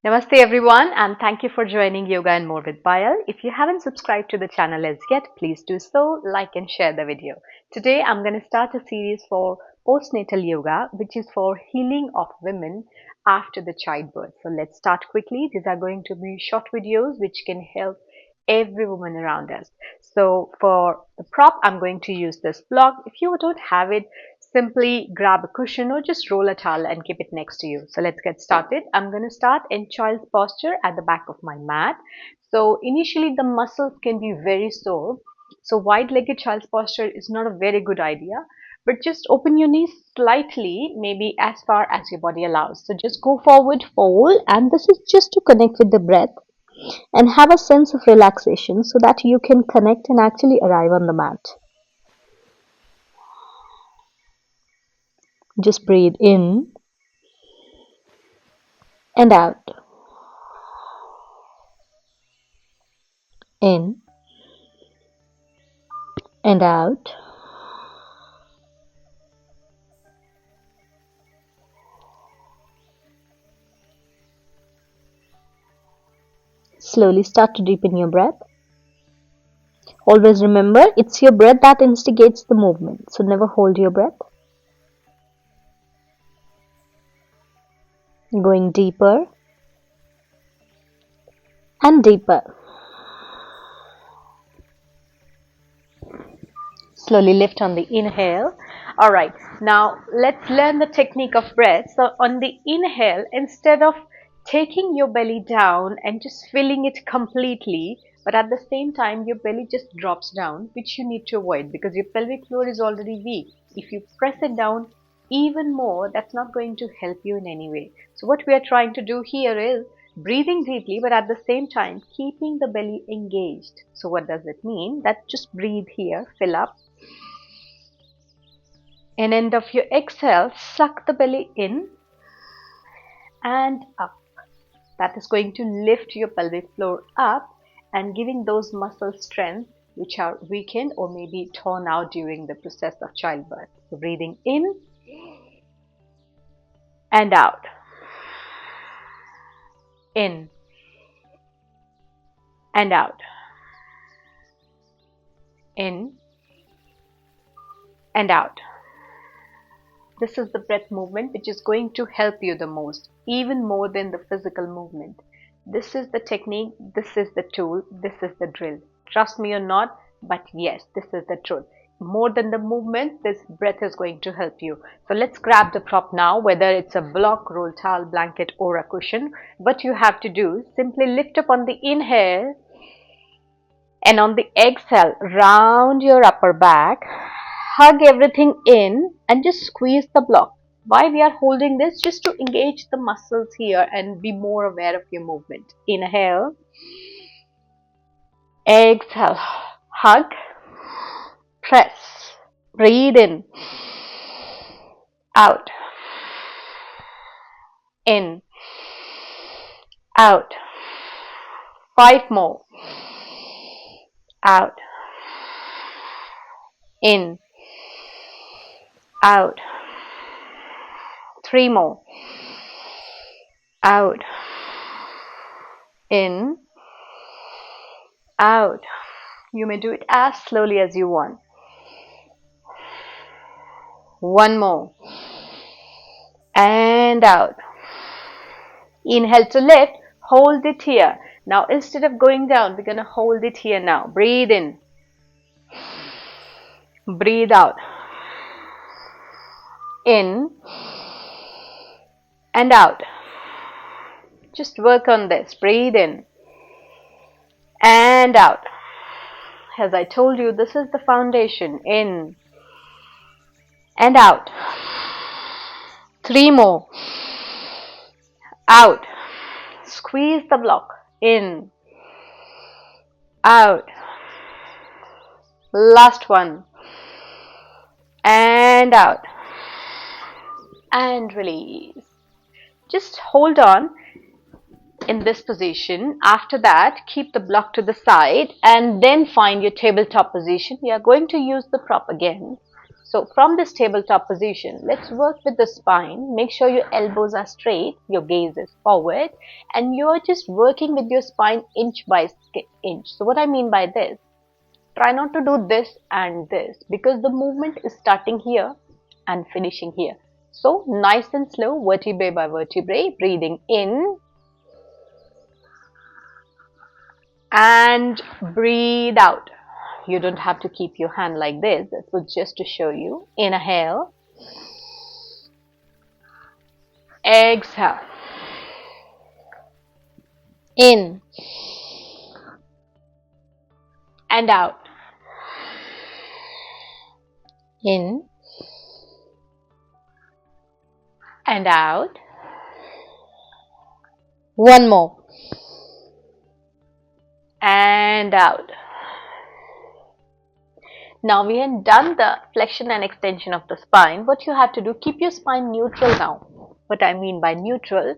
Namaste everyone, and thank you for joining Yoga and More with Payal. If you haven't subscribed to the channel as yet, please do so, like and share the video. Today I'm going to start a series for postnatal yoga, which is for healing of women after the childbirth. So let's start quickly. These are going to be short videos which can help every woman around us. So for the prop, I'm going to use this block. If you don't have it, simply grab a cushion or just roll a towel and keep it next to you. So let's get started. I'm going to start in child's posture at the back of my mat. So initially the muscles can be very sore. So wide-legged child's posture is not a very good idea. But just open your knees slightly, maybe as far as your body allows. So just go forward, fold, and this is just to connect with the breath and have a sense of relaxation so that you can connect and actually arrive on the mat. Just breathe in and out. In and out. Slowly start to deepen your breath. Always remember, it's your breath that instigates the movement, so never hold your breath. Going deeper and deeper. Slowly lift on the inhale. Alright, now let's learn the technique of breath. So on the inhale, instead of taking your belly down and just filling it completely, but at the same time your belly just drops down, which you need to avoid because your pelvic floor is already weak. If you press it down even more, that's not going to help you in any way. So what we are trying to do here is breathing deeply, but at the same time keeping the belly engaged. So what does it mean? That just breathe here, fill up, and end of your exhale, suck the belly in and up. That is going to lift your pelvic floor up and giving those muscles strength which are weakened or maybe torn out during the process of childbirth. So breathing in and out. In and out. In and out. This is the breath movement which is going to help you the most, even more than the physical movement. This is the technique, this is the tool, this is the drill. Trust me or not, but yes, this is the truth. More than the movement, this breath is going to help you. So let's grab the prop now, whether it's a block, roll towel, blanket or a cushion. What you have to do, simply lift up on the inhale and on the exhale, round your upper back. Hug everything in and just squeeze the block. Why we are holding this? Just to engage the muscles here and be more aware of your movement. Inhale. Exhale. Hug. Press. Breathe in. Out. In. Out. 5 more. Out. In. Out. 3 more. Out. In. Out. You may do it as slowly as you want. 1 more. And out. Inhale to lift. Hold it here. Now instead of going down, we're going to hold it here now. Breathe in. Breathe out. In and out. Just work on this. Breathe in and out. As I told you, this is the foundation. In and out. 3 more. Out. Squeeze the block. In. Out. Last one. And out. And release. Just hold on in this position. After that, keep the block to the side and then find your tabletop position. We are going to use the prop again. So from this tabletop position, let's work with the spine. Make sure your elbows are straight, your gaze is forward, and you're just working with your spine inch by inch. So what I mean by this, try not to do this and this because the movement is starting here and finishing here. So nice and slow, vertebrae by vertebrae, breathing in and breathe out. You don't have to keep your hand like this. This was just to show you. Inhale. Exhale. In and out. In and out. One more. And out. Now we have done the flexion and extension of the spine. What you have to do, keep your spine neutral now. What I mean by neutral,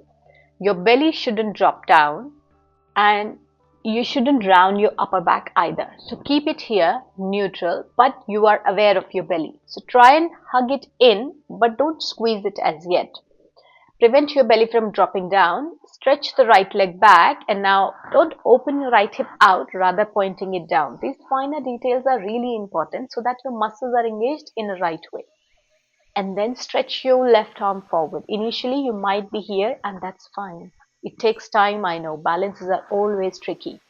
your belly shouldn't drop down and you shouldn't round your upper back either. So keep it here neutral, but you are aware of your belly. So try and hug it in, but don't squeeze it as yet. Prevent your belly from dropping down. Stretch the right leg back and now don't open your right hip out, rather pointing it down. These finer details are really important so that your muscles are engaged in a right way. And then stretch your left arm forward. Initially you might be here and that's fine. It takes time, I know. Balances are always tricky.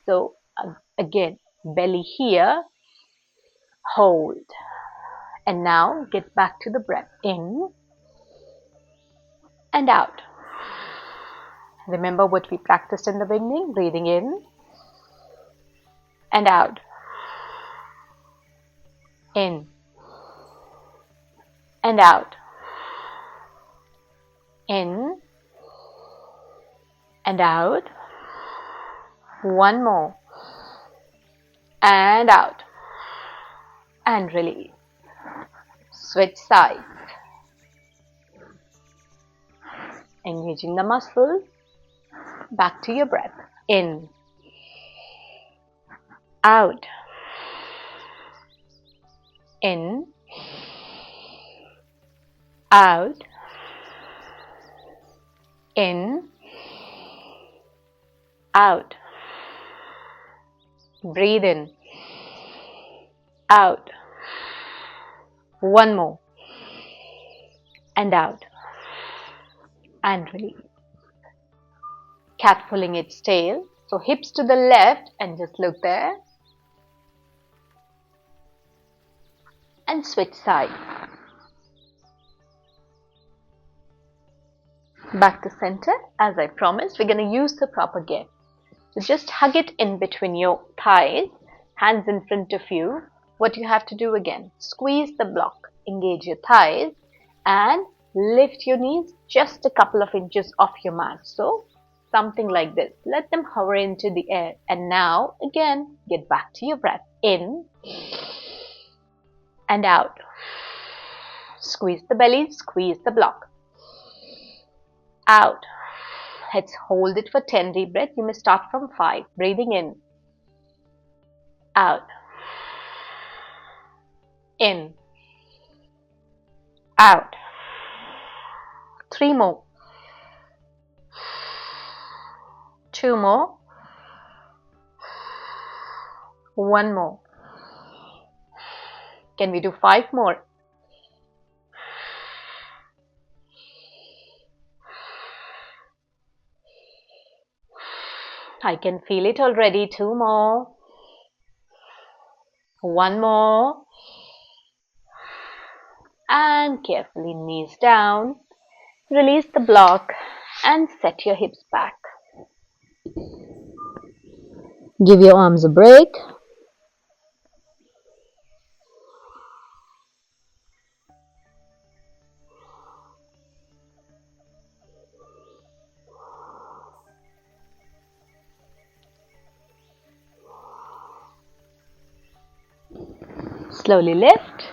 So again, belly here, hold. And now get back to the breath. In and out. Remember what we practiced in the beginning, breathing in and out. In and out. In and out. One more. And out. And release. Switch sides. Engaging the muscles. Back to your breath. In. Out. In. Out. In. Out. Breathe in. Out. One more. And out. And release. Cat pulling its tail. So hips to the left and just look there. And switch sides. Back to center. As I promised, we're going to use the proper gear. So just hug it in between your thighs, hands in front of you. What you have to do again, squeeze the block, engage your thighs and lift your knees just a couple of inches off your mat. So something like this. Let them hover into the air. And now again, get back to your breath. In and out. Squeeze the belly, squeeze the block. Out. Let's hold it for 10 deep breaths. You may start from 5. Breathing in. Out. In. Out. 3 more. 2 more. 1 more. Can we do 5 more? I can feel it already. 2 more. 1 more. And carefully knees down. Release the block and set your hips back. Give your arms a break. Slowly lift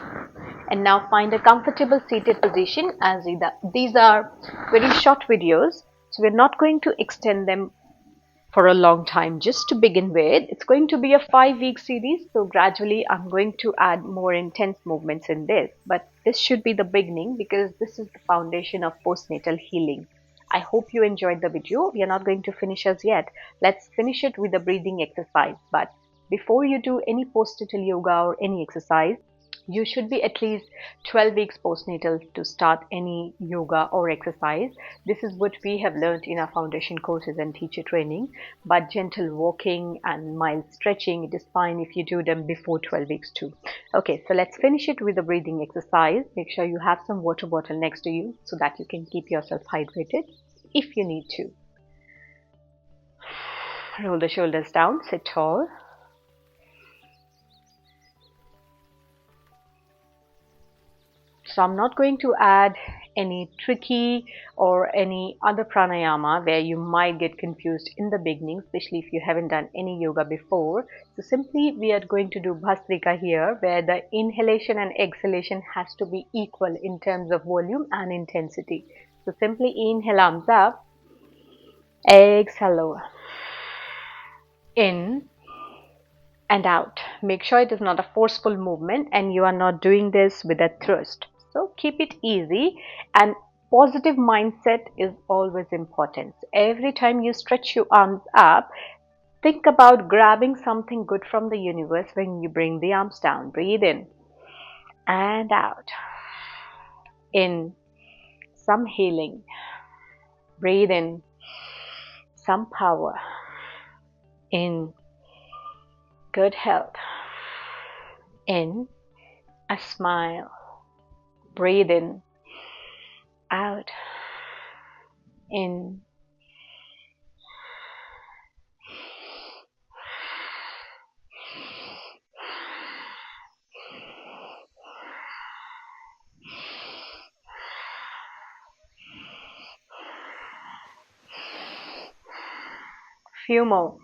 and now find a comfortable seated position, as these are very short videos, so we're not going to extend them for a long time. Just to begin with, it's going to be a 5-week series, so gradually I'm going to add more intense movements in this, but this should be the beginning because this is the foundation of postnatal healing. I hope you enjoyed the video. We are not going to finish as yet. Let's finish it with a breathing exercise. But before you do any postnatal yoga or any exercise, you should be at least 12 weeks postnatal to start any yoga or exercise. This is what we have learned in our foundation courses and teacher training. But gentle walking and mild stretching, it is fine if you do them before 12 weeks too. Okay, so let's finish it with a breathing exercise. Make sure you have some water bottle next to you so that you can keep yourself hydrated if you need to. Roll the shoulders down, sit tall. So I'm not going to add any tricky or any other pranayama where you might get confused in the beginning, especially if you haven't done any yoga before. So simply we are going to do Bhastrika here, where the inhalation and exhalation has to be equal in terms of volume and intensity. So simply inhale, arms up, exhale lower, in and out. Make sure it is not a forceful movement and you are not doing this with a thrust. So keep it easy, and positive mindset is always important. Every time you stretch your arms up, think about grabbing something good from the universe when you bring the arms down. Breathe in and out. In, some healing. Breathe in, some power. In, good health. In, a smile. Breathe in, out, in, few more.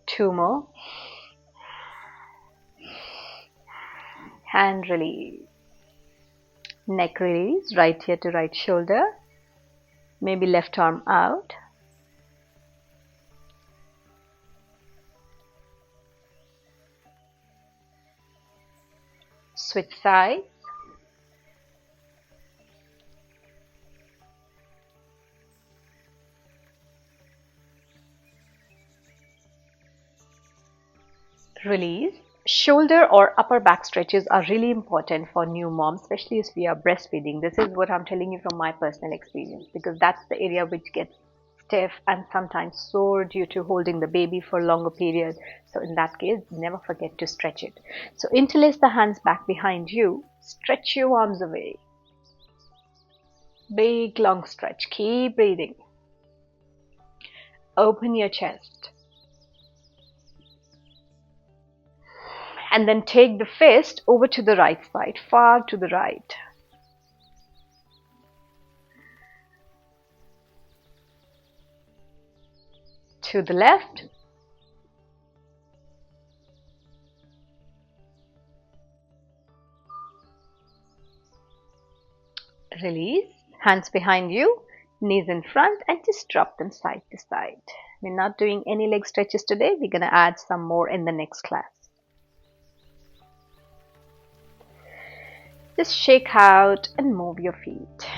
Two more. Hand release. Neck release, right ear to right shoulder. Maybe left arm out. Switch sides. Release. Shoulder or upper back stretches are really important for new moms, especially if we are breastfeeding. This is what I'm telling you from my personal experience, because that's the area which gets stiff and sometimes sore due to holding the baby for longer periods. So in that case, never forget to stretch it. So interlace the hands back behind you. Stretch your arms away. Big long stretch. Keep breathing. Open your chest. And then take the fist over to the right side, far to the right. To the left. Release. Hands behind you, knees in front, and just drop them side to side. We're not doing any leg stretches today. We're going to add some more in the next class. Just shake out and move your feet.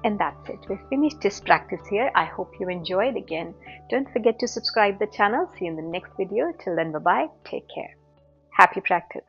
And that's it. We've finished this practice here. I hope you enjoyed. Again, don't forget to subscribe the channel. See you in the next video. Till then, bye-bye. Take care. Happy practice.